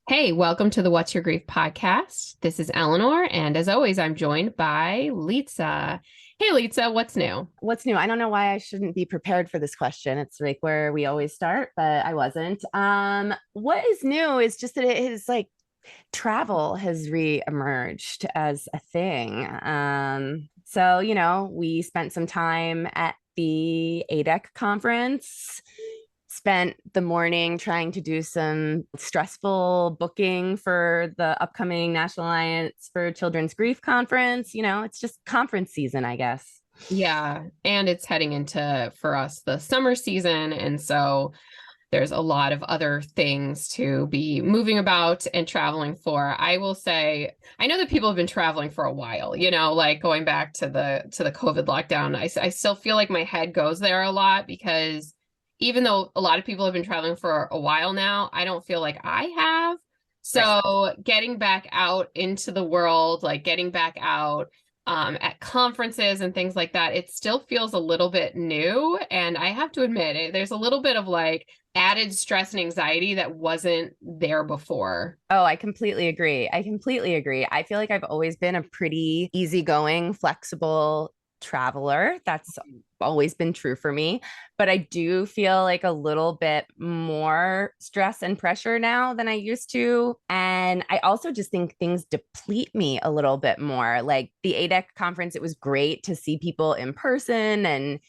Hey, welcome to the What's Your Grief podcast. This is Eleanor, and as always, I'm joined by Litsa. Hey, Litsa, what's new? What's new? I don't know why I shouldn't be prepared for this question. It's like where we always start, but I wasn't. What is new is just that it is like travel has re-emerged as a thing. So we spent some time at the ADEC conference, spent the morning trying to do some stressful booking for the upcoming National Alliance for Children's Grief Conference. It's just conference season, I guess. Yeah, and it's heading into, for us, the summer season. And so there's a lot of other things to be moving about and traveling for. I will say, I know that people have been traveling for a while, like going back to the COVID lockdown. I still feel like my head goes there a lot because even though a lot of people have been traveling for a while now, I don't feel like I have. Right. So getting back out into the world, like getting back out at conferences and things like that, it still feels a little bit new. And I have to admit, there's a little bit of like added stress and anxiety that wasn't there before. Oh, I completely agree. I completely agree. I feel like I've always been a pretty easygoing, flexible traveler. That's always been true for me. But I do feel like a little bit more stress and pressure now than I used to. And I also just think things deplete me a little bit more. Like the ADEC conference, it was great to see people in person, and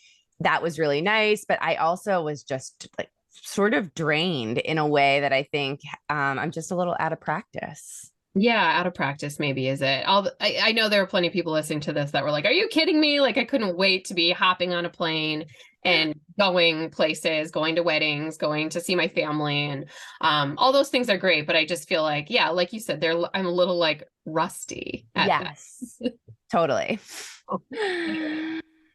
that was really nice. But I also was just like sort of drained in a way that I think I'm just a little out of practice. Yeah, out of practice, maybe is it? I know there are plenty of people listening to this that were like, "Are you kidding me?" Like, I couldn't wait to be hopping on a plane and going places, going to weddings, going to see my family, and all those things are great. But I just feel like, yeah, like you said, I'm a little like rusty at that. Yes, totally.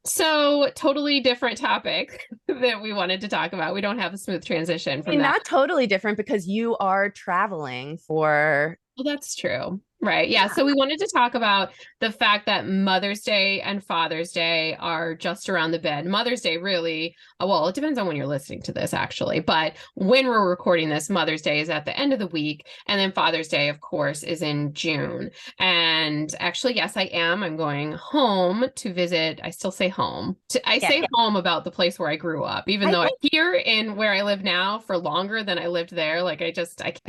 So, totally different topic that we wanted to talk about. We don't have a smooth transition I from mean, that. not totally different because you are traveling for. Well, that's true. Right. Yeah. Yeah. So we wanted to talk about the fact that Mother's Day and Father's Day are just around the bend. Mother's Day, really, well, it depends on when you're listening to this, actually. But when we're recording this, Mother's Day is at the end of the week. And then Father's Day, of course, is in June. And actually, yes, I am. I'm going home to visit. I still say home. I Yeah. say home about the place where I grew up, even I though I'm think here in where I live now for longer than I lived there. Like, I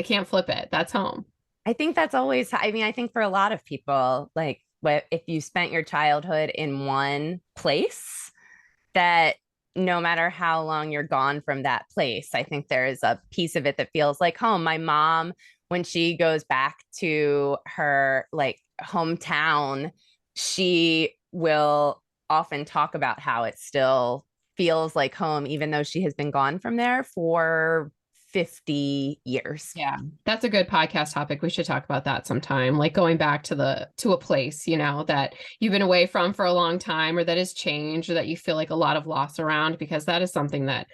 can't flip it. That's home. I think that's always, I mean, I think for a lot of people, like if you spent your childhood in one place, that no matter how long you're gone from that place, I think there's a piece of it that feels like home. My mom, when she goes back to her like hometown, she will often talk about how it still feels like home, even though she has been gone from there for 50 years. Yeah, that's a good podcast topic. We should talk about that sometime. Like going back to a place, that you've been away from for a long time or that has changed or that you feel like a lot of loss around, because that is something that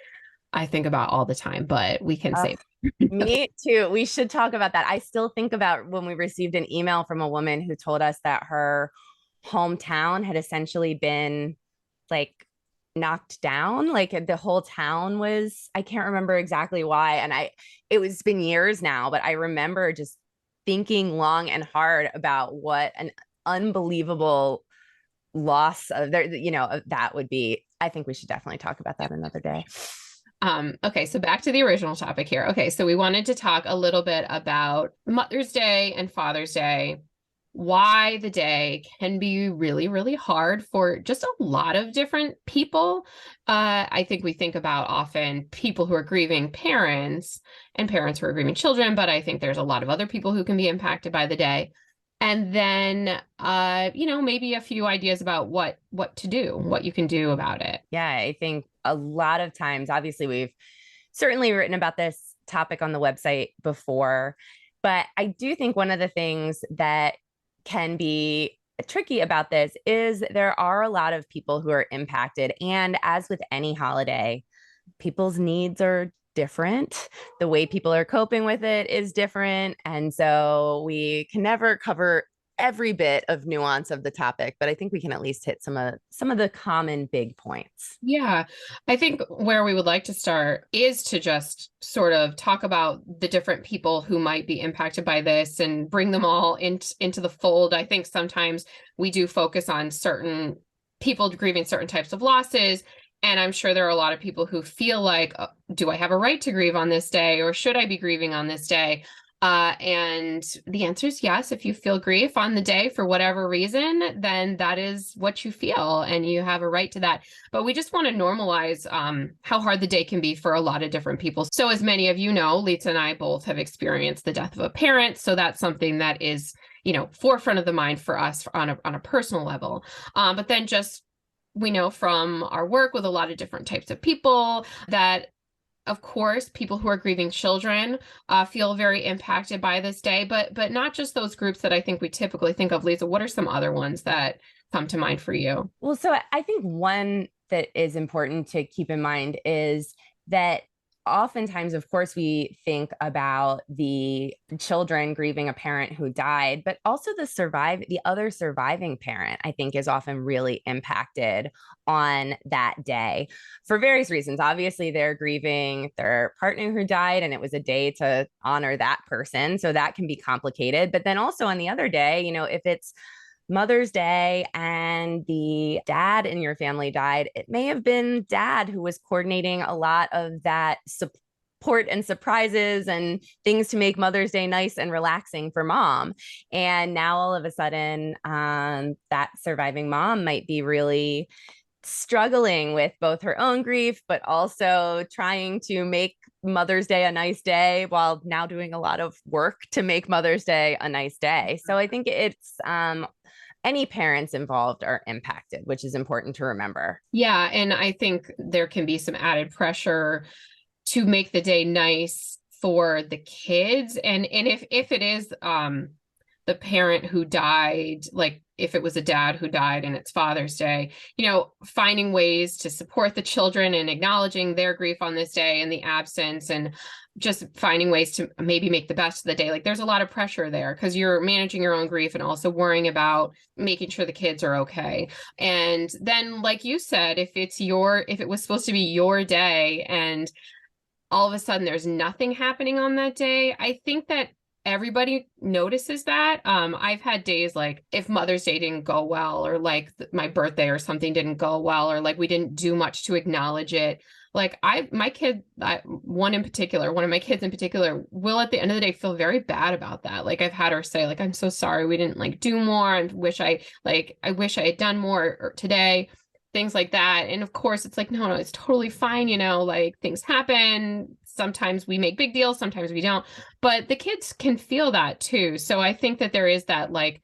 I think about all the time, but we can Uh, save. Me too. We should talk about that. I still think about when we received an email from a woman who told us that her hometown had essentially been like knocked down. Like the whole town was, I can't remember exactly why. And it was been years now, but I remember just thinking long and hard about what an unbelievable loss of there, that would be. I think we should definitely talk about that another day. Okay, so back to the original topic here. Okay, so we wanted to talk a little bit about Mother's Day and Father's Day, why the day can be really, really hard for just a lot of different people. I think we think about often people who are grieving parents and parents who are grieving children, but I think there's a lot of other people who can be impacted by the day. And then, maybe a few ideas about what to do, what you can do about it. Yeah, I think a lot of times, obviously, we've certainly written about this topic on the website before, but I do think one of the things that can be tricky about this is there are a lot of people who are impacted. And as with any holiday, people's needs are different. The way people are coping with it is different. And so we can never cover every bit of nuance of the topic, but I think we can at least hit some of the common big points. Yeah, I think where we would like to start is to just sort of talk about the different people who might be impacted by this and bring them all into the fold. I think sometimes we do focus on certain people grieving certain types of losses. And I'm sure there are a lot of people who feel like, do I have a right to grieve on this day, or should I be grieving on this day? And the answer is yes. If you feel grief on the day for whatever reason, then that is what you feel and you have a right to that. But we just want to normalize how hard the day can be for a lot of different people. So as many of you know, Lisa and I both have experienced the death of a parent. So that's something that is, forefront of the mind for us on a personal level. But then just we know from our work with a lot of different types of people that of course, people who are grieving children feel very impacted by this day, but not just those groups that I think we typically think of. Lisa, what are some other ones that come to mind for you? Well, so I think one that is important to keep in mind is that oftentimes, of course, we think about the children grieving a parent who died, but also the other surviving parent, I think, is often really impacted on that day for various reasons. Obviously, they're grieving their partner who died, and it was a day to honor that person. So that can be complicated. But then also on the other day, if it's Mother's Day and the dad in your family died, it may have been dad who was coordinating a lot of that support and surprises and things to make Mother's Day nice and relaxing for mom. And now all of a sudden, that surviving mom might be really struggling with both her own grief, but also trying to make Mother's Day a nice day while now doing a lot of work to make Mother's Day a nice day. So I think it's any parents involved are impacted, which is important to remember. Yeah, and I think there can be some added pressure to make the day nice for the kids. And if it is the parent who died, like if it was a dad who died and it's Father's Day, finding ways to support the children and acknowledging their grief on this day and the absence, and just finding ways to maybe make the best of the day. Like there's a lot of pressure there because you're managing your own grief and also worrying about making sure the kids are okay. And then, like you said, if it was supposed to be your day and all of a sudden there's nothing happening on that day, I think that everybody notices that. I've had days like if Mother's Day didn't go well, or like my birthday or something didn't go well, or like we didn't do much to acknowledge it. Like one of my kids in particular will at the end of the day feel very bad about that. Like I've had her say like, I'm so sorry we didn't like do more. I wish I had done more today, things like that. And of course it's like, no, it's totally fine. Like things happen. Sometimes we make big deals, sometimes we don't, but the kids can feel that too. So I think that there is that like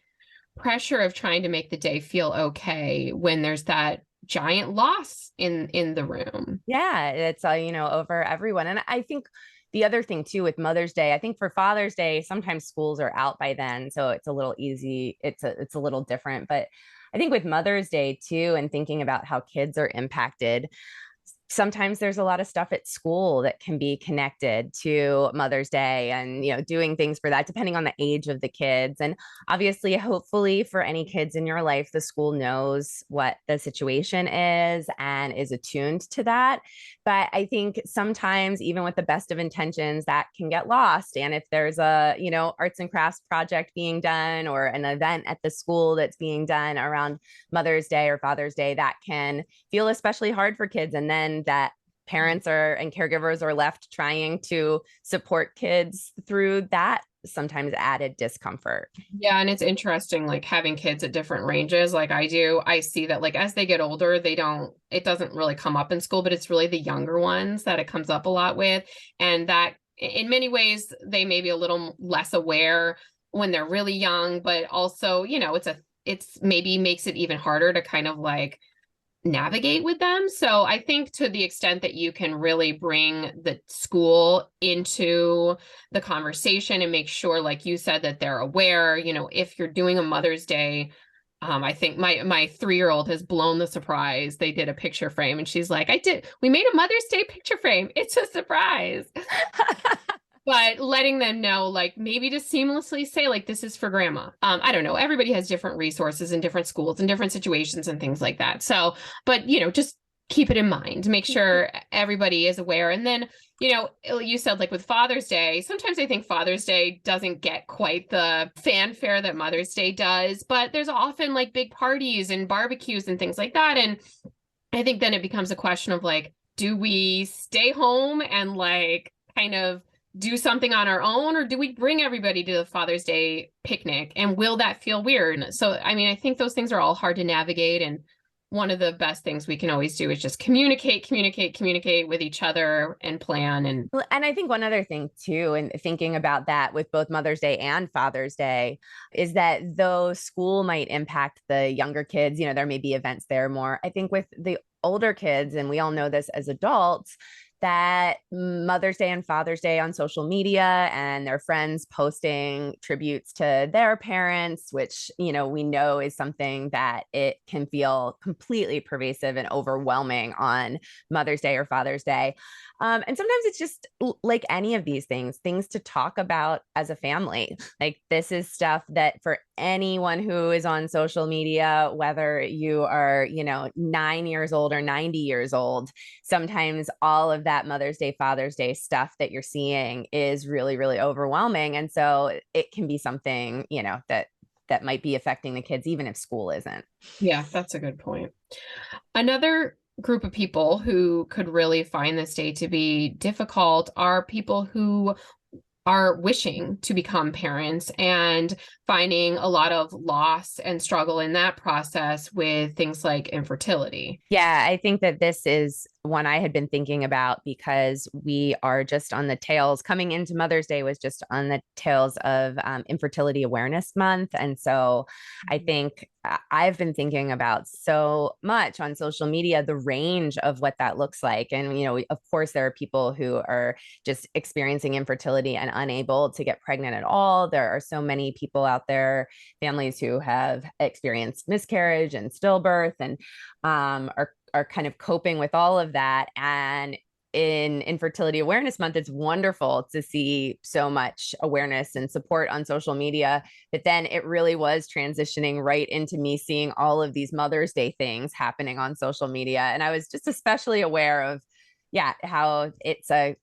pressure of trying to make the day feel okay when there's that giant loss in the room. Yeah, it's over everyone. And I think the other thing too with Mother's Day, I think for Father's Day, sometimes schools are out by then, so it's a little easy. It's a little different, but I think with Mother's Day too, and thinking about how kids are impacted, sometimes there's a lot of stuff at school that can be connected to Mother's Day and, doing things for that, depending on the age of the kids. And obviously, hopefully for any kids in your life, the school knows what the situation is and is attuned to that. But I think sometimes, even with the best of intentions, that can get lost. And if there's a, arts and crafts project being done or an event at the school that's being done around Mother's Day or Father's Day, that can feel especially hard for kids. And then that parents and caregivers are left trying to support kids through that sometimes added discomfort. Yeah, and it's interesting like having kids at different ranges like I do. I see that like as they get older, it doesn't really come up in school, but it's really the younger ones that it comes up a lot with. And that in many ways, they may be a little less aware when they're really young, but also, it's maybe makes it even harder to kind of like navigate with them. So I think to the extent that you can really bring the school into the conversation and make sure, like you said, that they're aware, if you're doing a Mother's Day, I think my 3-year-old has blown the surprise. They did a picture frame and she's like, we made a Mother's Day picture frame. It's a surprise. but letting them know, like maybe to seamlessly say, like, this is for grandma. I don't know. Everybody has different resources in different schools and different situations and things like that. So, but just keep it in mind, make sure everybody is aware. And then, you said like with Father's Day, sometimes I think Father's Day doesn't get quite the fanfare that Mother's Day does, but there's often like big parties and barbecues and things like that. And I think then it becomes a question of like, do we stay home and like kind of do something on our own, or do we bring everybody to the Father's Day picnic? And will that feel weird? So, I mean, I think those things are all hard to navigate. And one of the best things we can always do is just communicate with each other and plan. And Well, and I think one other thing too, and thinking about that with both Mother's Day and Father's Day, is that though school might impact the younger kids, there may be events there more. I think with the older kids, and we all know this as adults, that Mother's Day and Father's Day on social media and their friends posting tributes to their parents, which, we know is something that it can feel completely pervasive and overwhelming on Mother's Day or Father's Day. And sometimes it's just like any of these things to talk about as a family. Like this is stuff that for anyone who is on social media, whether you are, 9 years old or 90 years old, sometimes all of that Mother's Day, Father's Day stuff that you're seeing is really, really overwhelming. And so it can be something, that might be affecting the kids, even if school isn't. yeah, that's a good point. Another group of people who could really find this day to be difficult are people who are wishing to become parents and finding a lot of loss and struggle in that process with things like infertility. Yeah, I think that this is one I had been thinking about because we are just on the tails. Coming into Mother's Day was just on the tails of Infertility Awareness Month. And so I think I've been thinking about so much on social media, the range of what that looks like. And, of course, there are people who are just experiencing infertility and unable to get pregnant at all. There are so many people out there, families who have experienced miscarriage and stillbirth and are kind of coping with all of that. And in Infertility Awareness Month, it's wonderful to see so much awareness and support on social media. But then it really was transitioning right into me seeing all of these Mother's Day things happening on social media. And I was just especially aware of, yeah, how it's a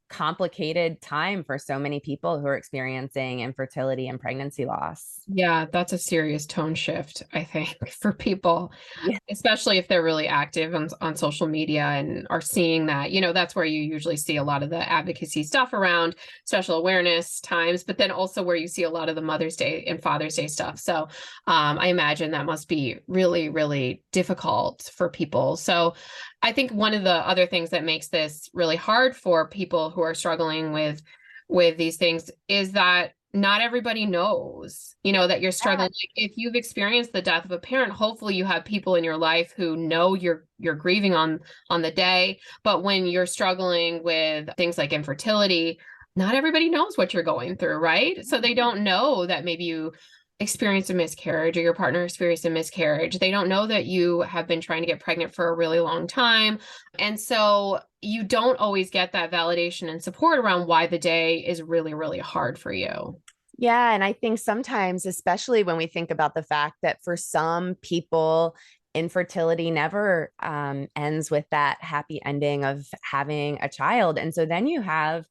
complicated time for so many people who are experiencing infertility and pregnancy loss. Yeah, that's a serious tone shift, I think, for people, Yeah. especially if they're really active on social media and are seeing that. That's where you usually see a lot of the advocacy stuff around special awareness times, but then also where you see a lot of the Mother's Day and Father's Day stuff. So I imagine that must be really, really difficult for people. So I think one of the other things that makes this really hard for people who are struggling with these things is that not everybody knows, that you're struggling. Like if you've experienced the death of a parent, hopefully you have people in your life who know you're grieving on the day. But when you're struggling with things like infertility, not everybody knows what you're going through, right? So they don't know that maybe you experienced a miscarriage or your partner experienced a miscarriage. They don't know that you have been trying to get pregnant for a really long time. And so you don't always get that validation and support around why the day is really, really hard for you. Yeah. And I think sometimes, especially when we think about the fact that for some people, infertility never ends with that happy ending of having a child. And so then you have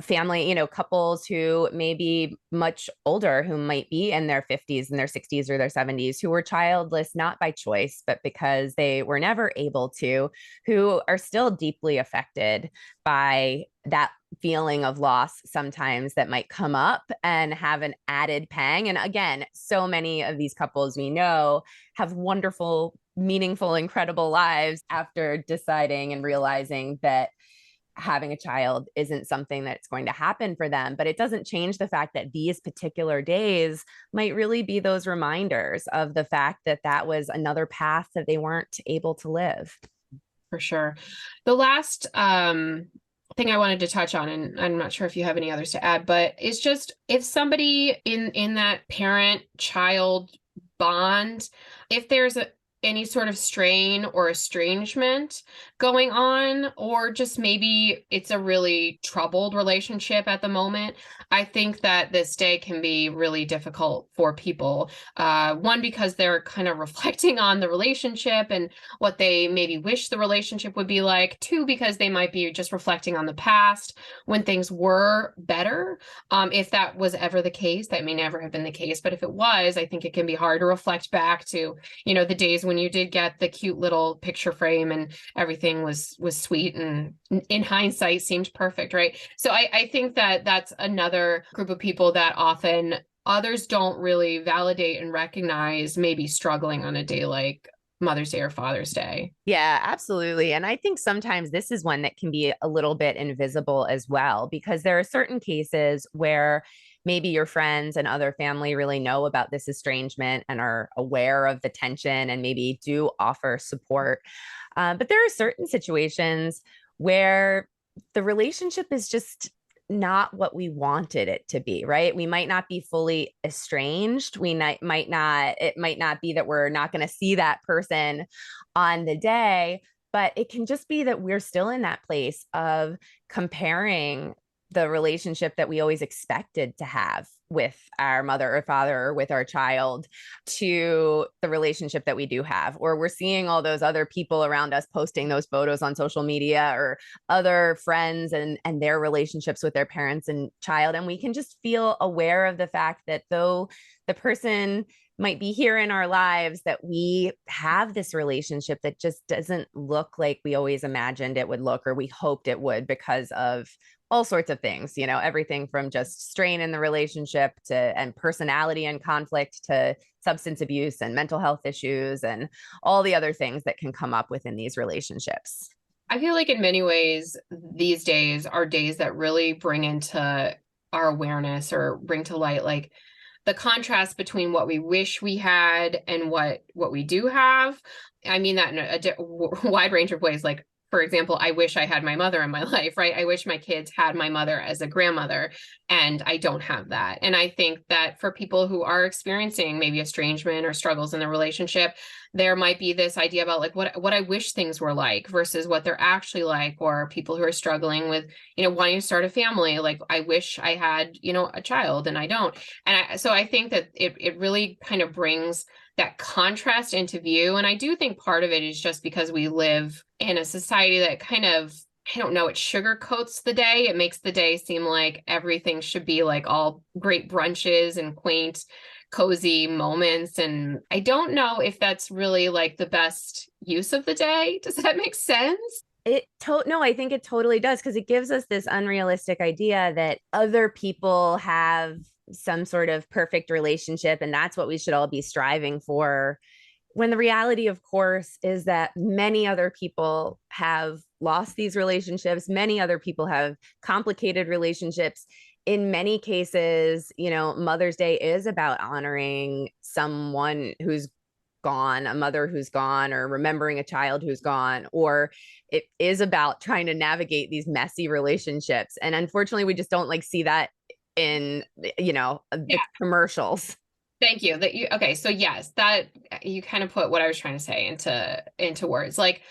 family, couples who may be much older, who might be in their 50s and their 60s or their 70s, who were childless, not by choice, but because they were never able to, who are still deeply affected by that feeling of loss sometimes that might come up and have an added pang. And again, so many of these couples we know have wonderful, meaningful, incredible lives after deciding and realizing that having a child isn't something that's going to happen for them. But it doesn't change the fact that these particular days might really be those reminders of the fact that that was another path that they weren't able to live. For sure. The last thing I wanted to touch on, and I'm not sure if you have any others to add, but it's just if somebody in that parent child bond, if there's any sort of strain or estrangement going on, or just maybe it's a really troubled relationship at the moment. I think that this day can be really difficult for people. One, because they're kind of reflecting on the relationship and what they maybe wish the relationship would be like. Two, because they might be just reflecting on the past when things were better. If that was ever the case, that may never have been the case, but if it was, I think it can be hard to reflect back to, the days when you did get the cute little picture frame and everything was sweet and in hindsight seemed perfect, right? So I think that that's another group of people that often others don't really validate and recognize maybe struggling on a day like Mother's Day or Father's Day. Yeah, absolutely. And I think sometimes this is one that can be a little bit invisible as well, because there are certain cases where maybe your friends and other family really know about this estrangement and are aware of the tension and maybe do offer support. But there are certain situations where the relationship is just not what we wanted it to be, right? We might not be fully estranged. Might not, it might not be that we're not going to see that person on the day, but it can just be that we're still in that place of comparing the relationship that we always expected to have with our mother or father or with our child to the relationship that we do have. Or we're seeing all those other people around us posting those photos on social media, or other friends and their relationships with their parents and child, and we can just feel aware of the fact that though the person might be here in our lives, that we have this relationship that just doesn't look like we always imagined it would look, or we hoped it would, because of all sorts of things, everything from just strain in the relationship to and personality and conflict to substance abuse and mental health issues and all the other things that can come up within these relationships. I feel like in many ways, these days are days that really bring into our awareness or bring to light like the contrast between what we wish we had and what we do have. I mean that in a wide range of ways. Like, for example, I wish I had my mother in my life, right? I wish my kids had my mother as a grandmother, and I don't have that. And I think that for people who are experiencing maybe estrangement or struggles in the relationship, there might be this idea about like what I wish things were like versus what they're actually like, or people who are struggling with, wanting to start a family. Like, I wish I had, a child and I don't. And so I think that it really kind of brings that contrast into view. And I do think part of it is just because we live in a society that kind of, I don't know, it sugarcoats the day. It makes the day seem like everything should be like all great brunches and quaint, cozy moments. And I don't know if that's really like the best use of the day. Does that make sense? No, I think it totally does, because it gives us this unrealistic idea that other people have some sort of perfect relationship and that's what we should all be striving for, when the reality, of course, is that many other people have lost these relationships. Many other people have complicated relationships. In many cases, Mother's Day is about honoring someone who's gone, a mother who's gone, or remembering a child who's gone, or it is about trying to navigate these messy relationships. And unfortunately, we just don't like see that in, Yeah. the commercials. Thank you. Okay, so yes, that you kind of put what I was trying to say into words. Like,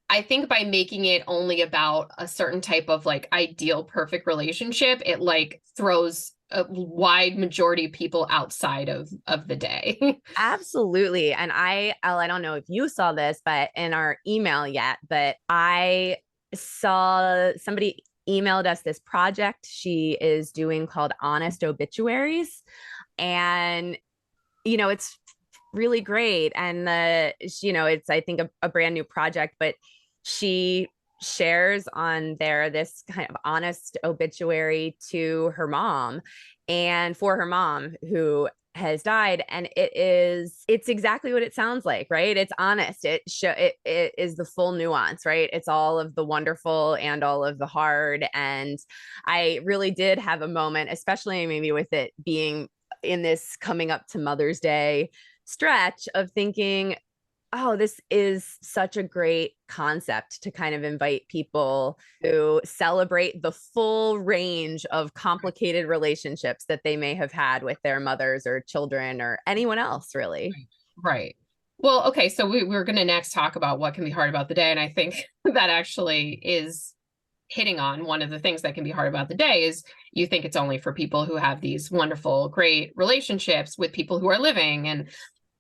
I think by making it only about a certain type of like ideal perfect relationship, it like throws a wide majority of people outside of the day. Absolutely. And I don't know if you saw this, but in our email yet, but I saw somebody emailed us this project she is doing called Honest Obituaries. And, it's really great. And it's, I think, a brand new project, but she shares on there this kind of honest obituary to her mom and for her mom who has died, and it's exactly what it sounds like, right? It's honest. It is the full nuance, right? It's all of the wonderful and all of the hard. And I really did have a moment, especially maybe with it being in this coming up to Mother's Day stretch, of thinking, oh, this is such a great concept to kind of invite people to celebrate the full range of complicated relationships that they may have had with their mothers or children or anyone else, really. Right. Well, okay, so we're going to next talk about what can be hard about the day. And I think that actually is hitting on one of the things that can be hard about the day is you think it's only for people who have these wonderful, great relationships with people who are living, and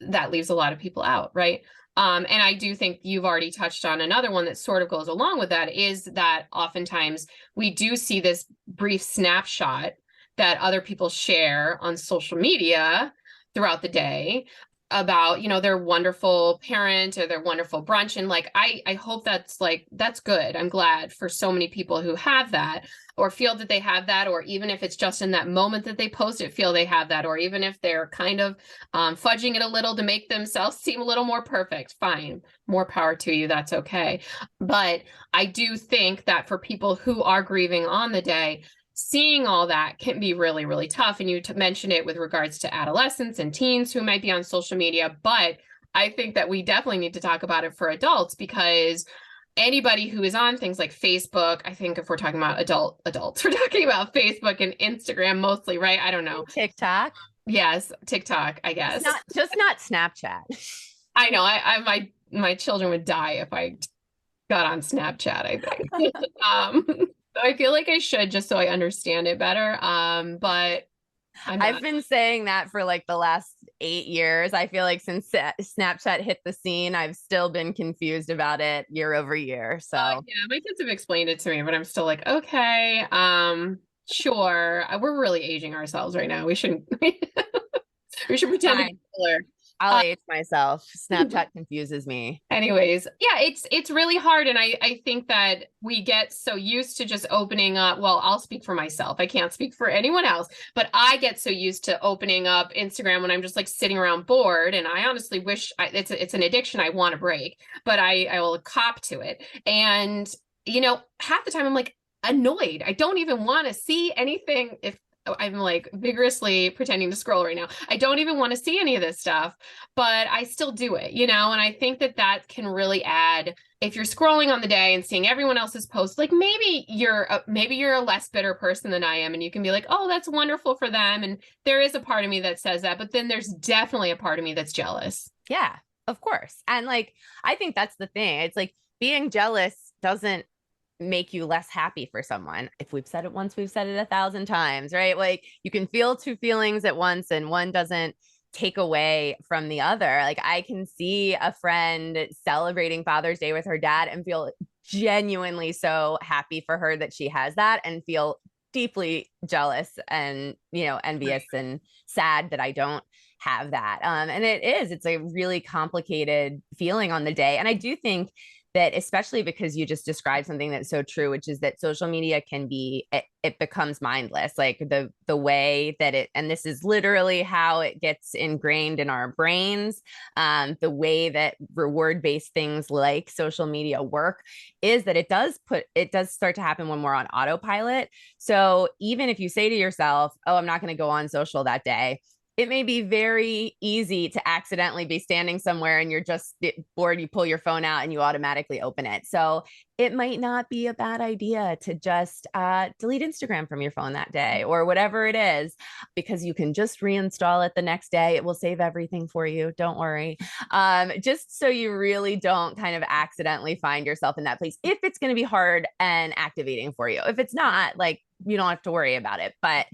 that leaves a lot of people out, right? And I do think you've already touched on another one that sort of goes along with that is that oftentimes we do see this brief snapshot that other people share on social media throughout the day about, you know, their wonderful parent or their wonderful brunch. And like I hope that's like that's good. I'm glad for so many people who have that or feel that they have that, or even if it's just in that moment that they post it, feel they have that, or even if they're kind of fudging it a little to make themselves seem a little more perfect, fine, more power to you, that's okay. But I do think that for people who are grieving on the day, seeing all that can be really, really tough. And you mentioned it with regards to adolescents and teens who might be on social media. But I think that we definitely need to talk about it for adults, because anybody who is on things like Facebook, I think if we're talking about adults, we're talking about Facebook and Instagram mostly, right? I don't know. TikTok. Yes, TikTok, I It's guess. not just not Snapchat. I know. My children would die if I got on Snapchat, I think. So I feel like I should just so I understand it better. But I'm I've not. been saying that for like the last 8 years. I feel like since Snapchat hit the scene, I've still been confused about it year over year. So Yeah, my kids have explained it to me, but I'm still like, okay, sure. We're really aging ourselves right now. We shouldn't we should pretend to be fine, cooler. I'll Uh, age myself. Snapchat confuses me. Anyways, yeah, it's really hard, and I think that we get so used to just opening up. Well, I'll speak for myself. I can't speak for anyone else, but I get so used to opening up Instagram when I'm just like sitting around bored, and I honestly wish it's an addiction I want to break, but I will cop to it. And you know, half the time I'm like annoyed. I don't even want to see anything if I'm like vigorously pretending to scroll right now. I don't even want to see any of this stuff, but I still do it, you know? And I think that that can really add, if you're scrolling on the day and seeing everyone else's posts, like maybe you're a less bitter person than I am, and you can be like, oh, that's wonderful for them. And there is a part of me that says that, but then there's definitely a part of me that's jealous. Yeah, of course. And like, I think that's the thing. It's like being jealous doesn't make you less happy for someone. If we've said it once, we've said it 1,000 times, right? Like you can feel two feelings at once and one doesn't take away from the other. Like I can see a friend celebrating Father's Day with her dad and feel genuinely so happy for her that she has that, and feel deeply jealous and, envious and sad that I don't have that. And it's a really complicated feeling on the day. And I do think that, especially because you just described something that's so true, which is that social media can be, it becomes mindless. Like the way that it, and this is literally how it gets ingrained in our brains, the way that reward based things like social media work is that it does start to happen when we're on autopilot. So even if you say to yourself, oh, I'm not going to go on social that day, it may be very easy to accidentally be standing somewhere and you're just bored, you pull your phone out and you automatically open it. So it might not be a bad idea to just delete Instagram from your phone that day or whatever it is, because you can just reinstall it the next day. It will save everything for you. Don't worry. Just so you really don't kind of accidentally find yourself in that place if it's going to be hard and activating for you. If it's not, like, you don't have to worry about it, but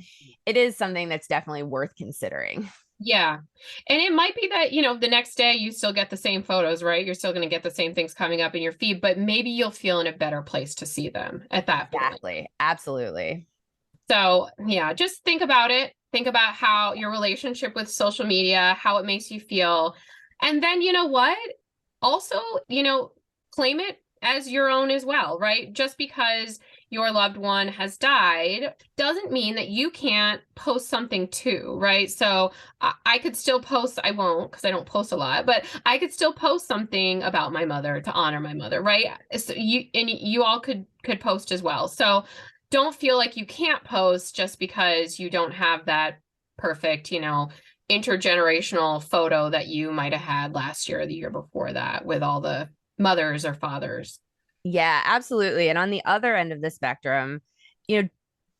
it is something that's definitely worth considering. Yeah. And it might be that, you know, the next day you still get the same photos, right? You're still going to get the same things coming up in your feed, but maybe you'll feel in a better place to see them at that point. Exactly. Absolutely. So, yeah, just think about it. Think about how your relationship with social media, how it makes you feel. And then, you know what? Also, you know, claim it as your own as well, right? Just because your loved one has died doesn't mean that you can't post something too, right? So I could still post, I won't because I don't post a lot, but I could still post something about my mother to honor my mother, right? So you all could post as well. So don't feel like you can't post just because you don't have that perfect, you know, intergenerational photo that you might have had last year or the year before that with all the mothers or fathers. Yeah, absolutely. And on the other end of the spectrum, you know,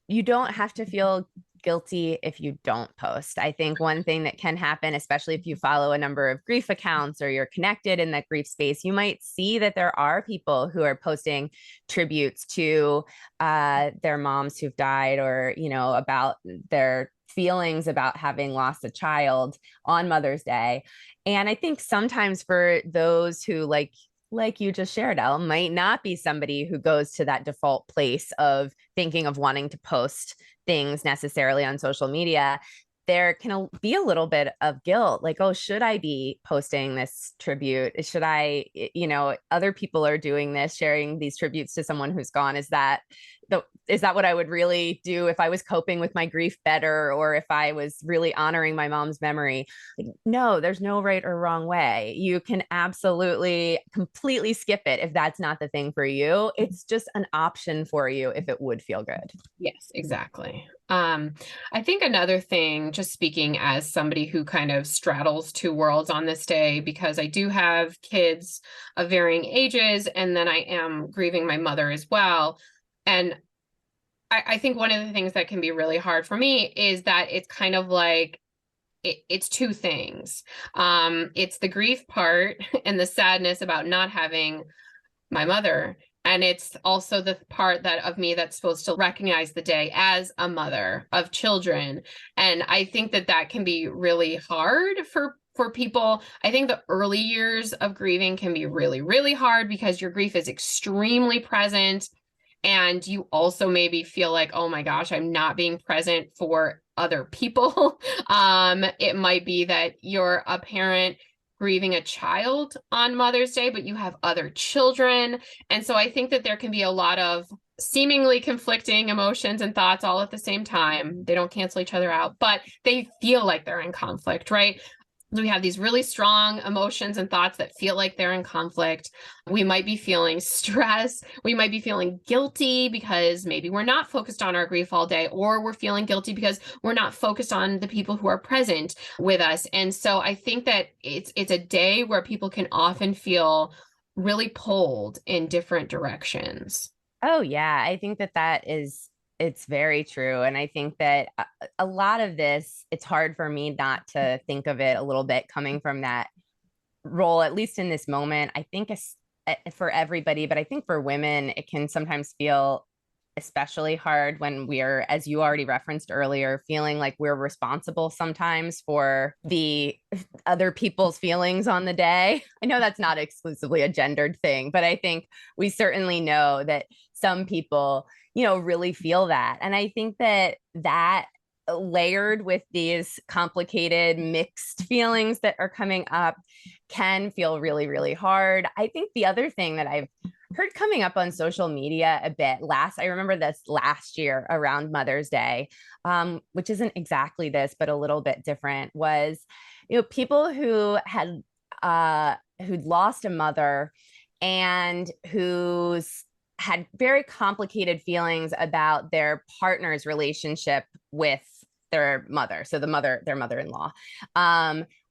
you don't have to feel guilty if you don't post. I think one thing that can happen, especially if you follow a number of grief accounts or you're connected in that grief space, you might see that there are people who are posting tributes to their moms who've died, or, you know, about their feelings about having lost a child on Mother's Day. And I think sometimes for those who, like you just shared, Elle, might not be somebody who goes to that default place of thinking of wanting to post things necessarily on social media, there can be a little bit of guilt, like, oh, should I be posting this tribute? Should I, you know, other people are doing this, sharing these tributes to someone who's gone. Is that what I would really do if I was coping with my grief better, or if I was really honoring my mom's memory? Like, no, there's no right or wrong way. You can absolutely completely skip it if that's not the thing for you. It's just an option for you if it would feel good. Yes, exactly. I think another thing, just speaking as somebody who kind of straddles two worlds on this day, because I do have kids of varying ages, and then I am grieving my mother as well. And I think one of the things that can be really hard for me is that it's kind of like it's two things. It's the grief part and the sadness about not having my mother. And it's also the part that of me that's supposed to recognize the day as a mother of children. And I think that that can be really hard for people. I think the early years of grieving can be really, really hard because your grief is extremely present. And you also maybe feel like, oh my gosh, I'm not being present for other people. It might be that you're a parent grieving a child on Mother's Day, but you have other children. And so I think that there can be a lot of seemingly conflicting emotions and thoughts all at the same time. They don't cancel each other out, but they feel like they're in conflict, right? We have these really strong emotions and thoughts that feel like they're in conflict. We might be feeling stress. We might be feeling guilty because maybe we're not focused on our grief all day, or we're feeling guilty because we're not focused on the people who are present with us. And so I think that it's a day where people can often feel really pulled in different directions. Oh, yeah. I think that it's very true. And I think that a lot of this, it's hard for me not to think of it a little bit coming from that role, at least in this moment. I think it's for everybody, but I think for women, it can sometimes feel especially hard when we're, as you already referenced earlier, feeling like we're responsible sometimes for the other people's feelings on the day. I know that's not exclusively a gendered thing, but I think we certainly know that some people, you know, really feel that. And I think that layered with these complicated mixed feelings that are coming up can feel really, really hard. I think the other thing that I've heard coming up on social media a bit I remember this last year around Mother's Day, which isn't exactly this, but a little bit different, was, you know, people who had who'd lost a mother and who's had very complicated feelings about their partner's relationship with their mother. So their mother-in-law,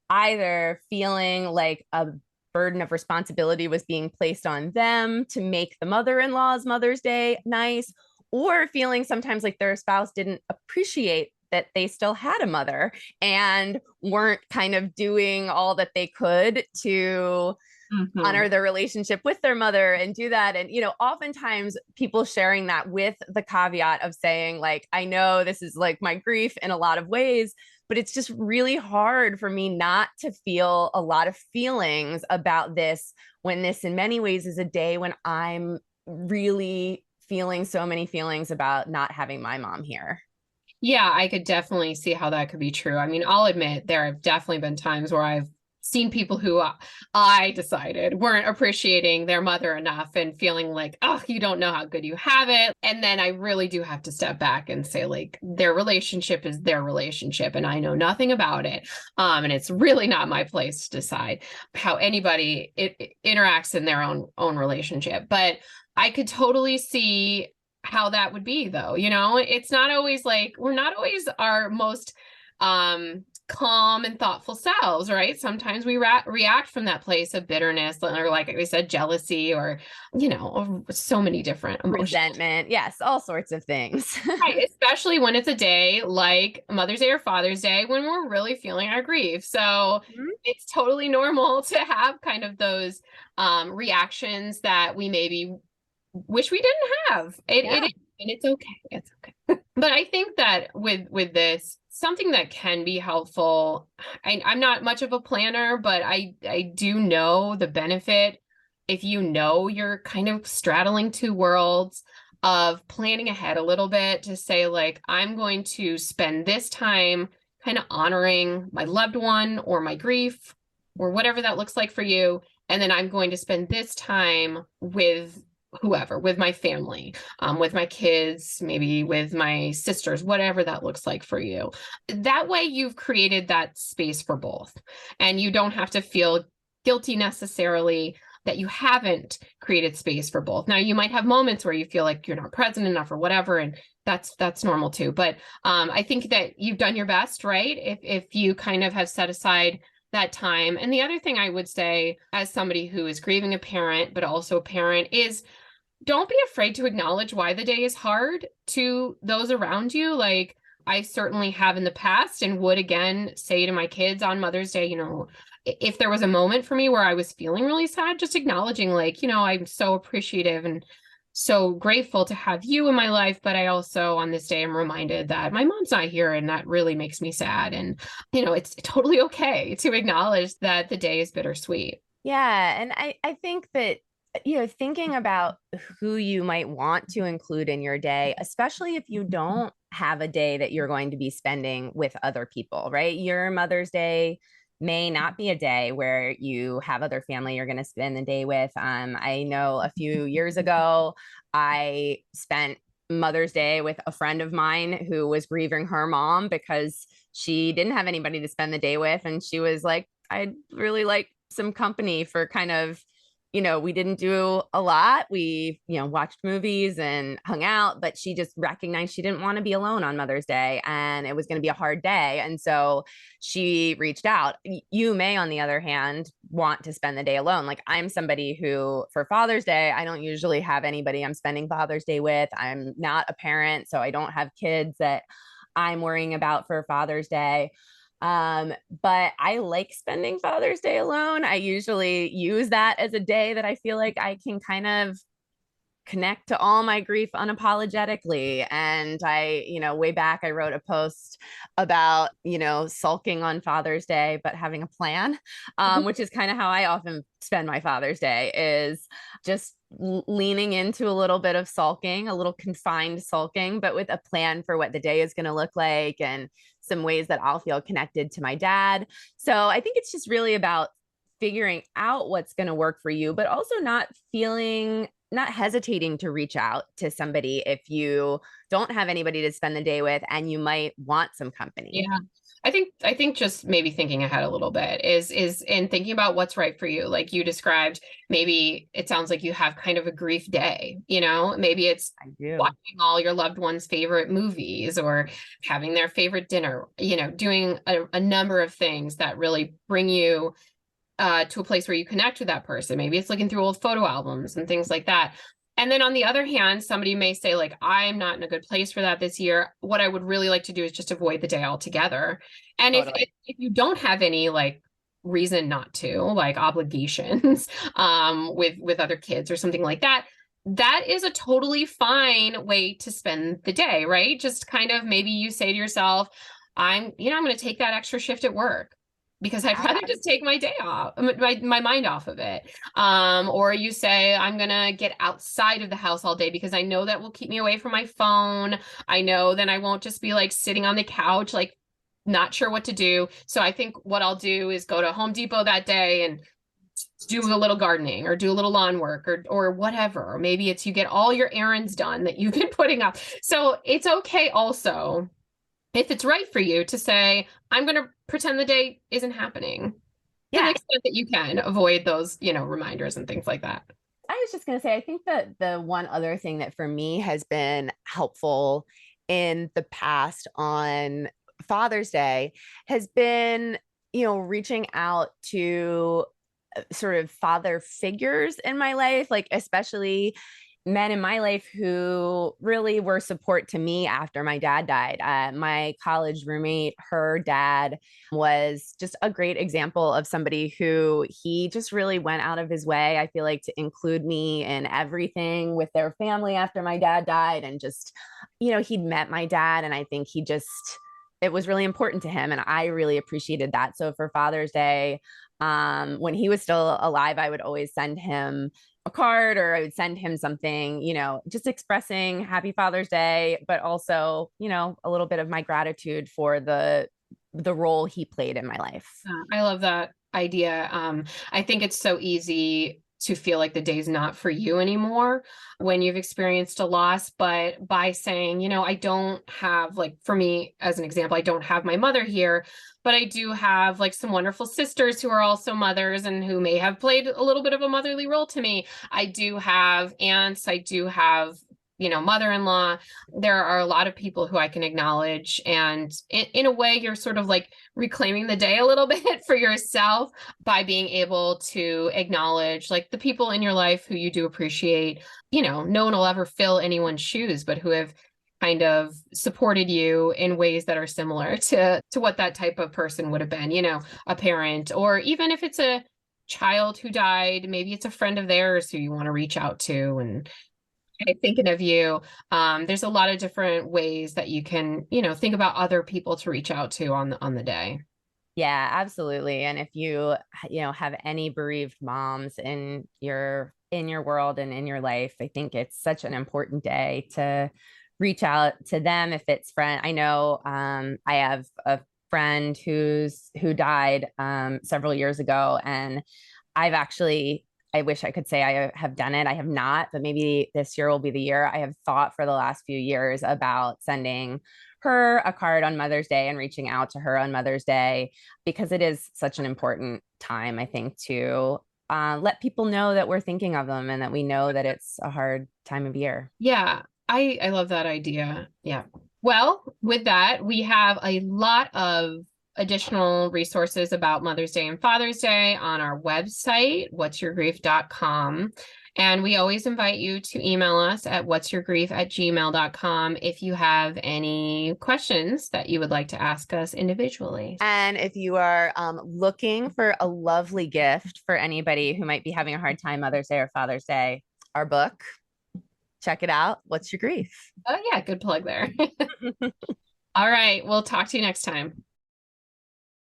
either feeling like a burden of responsibility was being placed on them to make the mother-in-law's Mother's Day nice, or feeling sometimes like their spouse didn't appreciate that they still had a mother and weren't kind of doing all that they could to honor their relationship with their mother and do that. And, you know, oftentimes people sharing that with the caveat of saying, like, I know this is like my grief in a lot of ways, but it's just really hard for me not to feel a lot of feelings about this, when this in many ways is a day when I'm really feeling so many feelings about not having my mom here. Yeah, I could definitely see how that could be true. I mean, I'll admit there have definitely been times where I've seen people who I decided weren't appreciating their mother enough and feeling like, oh, you don't know how good you have it. And then I really do have to step back and say, like, their relationship is their relationship and I know nothing about it. And it's really not my place to decide how anybody interacts in their own relationship. But I could totally see how that would be, though. You know, it's not always like, we're not always our most calm and thoughtful selves, right? Sometimes we react from that place of bitterness, or like we said, jealousy, or, so many different emotions. Resentment. Yes, all sorts of things. Right, especially when it's a day like Mother's Day or Father's Day when we're really feeling our grief. So it's totally normal to have kind of those reactions that we maybe wish we didn't have. It Yeah. is, and it's okay. It's okay. But I think that with this, something that can be helpful, I'm not much of a planner, but I do know the benefit if you know you're kind of straddling two worlds of planning ahead a little bit to say, like, I'm going to spend this time kind of honoring my loved one or my grief or whatever that looks like for you. And then I'm going to spend this time with whoever, with my family, with my kids, maybe with my sisters, whatever that looks like for you. That way you've created that space for both. And you don't have to feel guilty necessarily that you haven't created space for both. Now you might have moments where you feel like you're not present enough or whatever, and that's normal too. But I think that you've done your best, right? If you kind of have set aside that time. And the other thing I would say, as somebody who is grieving a parent, but also a parent, is don't be afraid to acknowledge why the day is hard to those around you. Like, I certainly have in the past and would again say to my kids on Mother's Day, if there was a moment for me where I was feeling really sad, just acknowledging, like, I'm so appreciative and so grateful to have you in my life. But I also, on this day, am reminded that my mom's not here, and that really makes me sad. And, it's totally okay to acknowledge that the day is bittersweet. Yeah. And I think that, thinking about who you might want to include in your day, especially if you don't have a day that you're going to be spending with other people, right? Your Mother's Day may not be a day where you have other family you're going to spend the day with. I know a few years ago, I spent Mother's Day with a friend of mine who was grieving her mom because she didn't have anybody to spend the day with. And she was like, I'd really like some company for kind of, we didn't do a lot. We, watched movies and hung out, but she just recognized she didn't want to be alone on Mother's Day and it was going to be a hard day. And so she reached out. You may, on the other hand, want to spend the day alone. Like, I'm somebody who, for Father's Day, I don't usually have anybody I'm spending Father's Day with. I'm not a parent, so I don't have kids that I'm worrying about for Father's Day. But I like spending Father's Day alone. I usually use that as a day that I feel like I can kind of connect to all my grief unapologetically. And way back, I wrote a post about, sulking on Father's Day, but having a plan, which is kind of how I often spend my Father's Day, is just leaning into a little bit of sulking, a little confined sulking, but with a plan for what the day is going to look like and some ways that I'll feel connected to my dad. So I think it's just really about figuring out what's going to work for you, but also not hesitating to reach out to somebody if you don't have anybody to spend the day with and you might want some company. Yeah. I think just maybe thinking ahead a little bit is in thinking about what's right for you. Like you described, maybe it sounds like you have kind of a grief day, maybe it's I do. watching all your loved ones' favorite movies or having their favorite dinner, doing a number of things that really bring you to a place where you connect with that person. Maybe it's looking through old photo albums and things like that. And then on the other hand, somebody may say, like, I'm not in a good place for that this year. What I would really like to do is just avoid the day altogether. And Totally. if you don't have any like reason not to, like obligations with other kids or something like that, that is a totally fine way to spend the day, right? Just kind of maybe you say to yourself, I'm going to take that extra shift at work because I'd rather just take my day off, my mind off of it. Or you say, I'm gonna get outside of the house all day because I know that will keep me away from my phone. I know then I won't just be like sitting on the couch, like not sure what to do. So I think what I'll do is go to Home Depot that day and do a little gardening or do a little lawn work or whatever. Or maybe it's you get all your errands done that you've been putting up. So it's okay also, if it's right for you, to say, I'm going to pretend the day isn't happening to the Yeah. extent that you can avoid those, reminders and things like that. I was just going to say, I think that the one other thing that for me has been helpful in the past on Father's Day has been, reaching out to sort of father figures in my life, like especially men in my life who really were support to me after my dad died. My college roommate, her dad was just a great example of somebody who he just really went out of his way, I feel like, to include me in everything with their family after my dad died. And just, he'd met my dad, and I think it was really important to him. And I really appreciated that. So for Father's Day, when he was still alive, I would always send him a card, or I would send him something, just expressing happy Father's Day, but also, a little bit of my gratitude for the role he played in my life. I love that idea. I think it's so easy to feel like the day's not for you anymore when you've experienced a loss. But by saying, I don't have, like, for me, as an example, I don't have my mother here, but I do have like some wonderful sisters who are also mothers and who may have played a little bit of a motherly role to me. I do have aunts. I do have, mother-in-law. There are a lot of people who I can acknowledge. And in a way, you're sort of like reclaiming the day a little bit for yourself by being able to acknowledge like the people in your life who you do appreciate. No one will ever fill anyone's shoes, but who have kind of supported you in ways that are similar to what that type of person would have been, a parent, or even if it's a child who died, maybe it's a friend of theirs who you want to reach out to. And thinking of you, there's a lot of different ways that you can, think about other people to reach out to on the day. Yeah, absolutely. And if you, have any bereaved moms in your world and in your life, I think it's such an important day to reach out to them. If it's friend, I know I have a friend who died several years ago, and I've actually, I wish I could say I have done it. I have not, but maybe this year will be the year. I have thought for the last few years about sending her a card on Mother's Day and reaching out to her on Mother's Day, because it is such an important time, I think, to let people know that we're thinking of them and that we know that it's a hard time of year. Yeah, I love that idea. Yeah. Well, with that, we have a lot of additional resources about Mother's Day and Father's Day on our website, whatsyourgrief.com. And we always invite you to email us at whatsyourgrief@gmail.com if you have any questions that you would like to ask us individually. And if you are looking for a lovely gift for anybody who might be having a hard time Mother's Day or Father's Day, our book, check it out. What's Your Grief? Oh, yeah, good plug there. All right, we'll talk to you next time.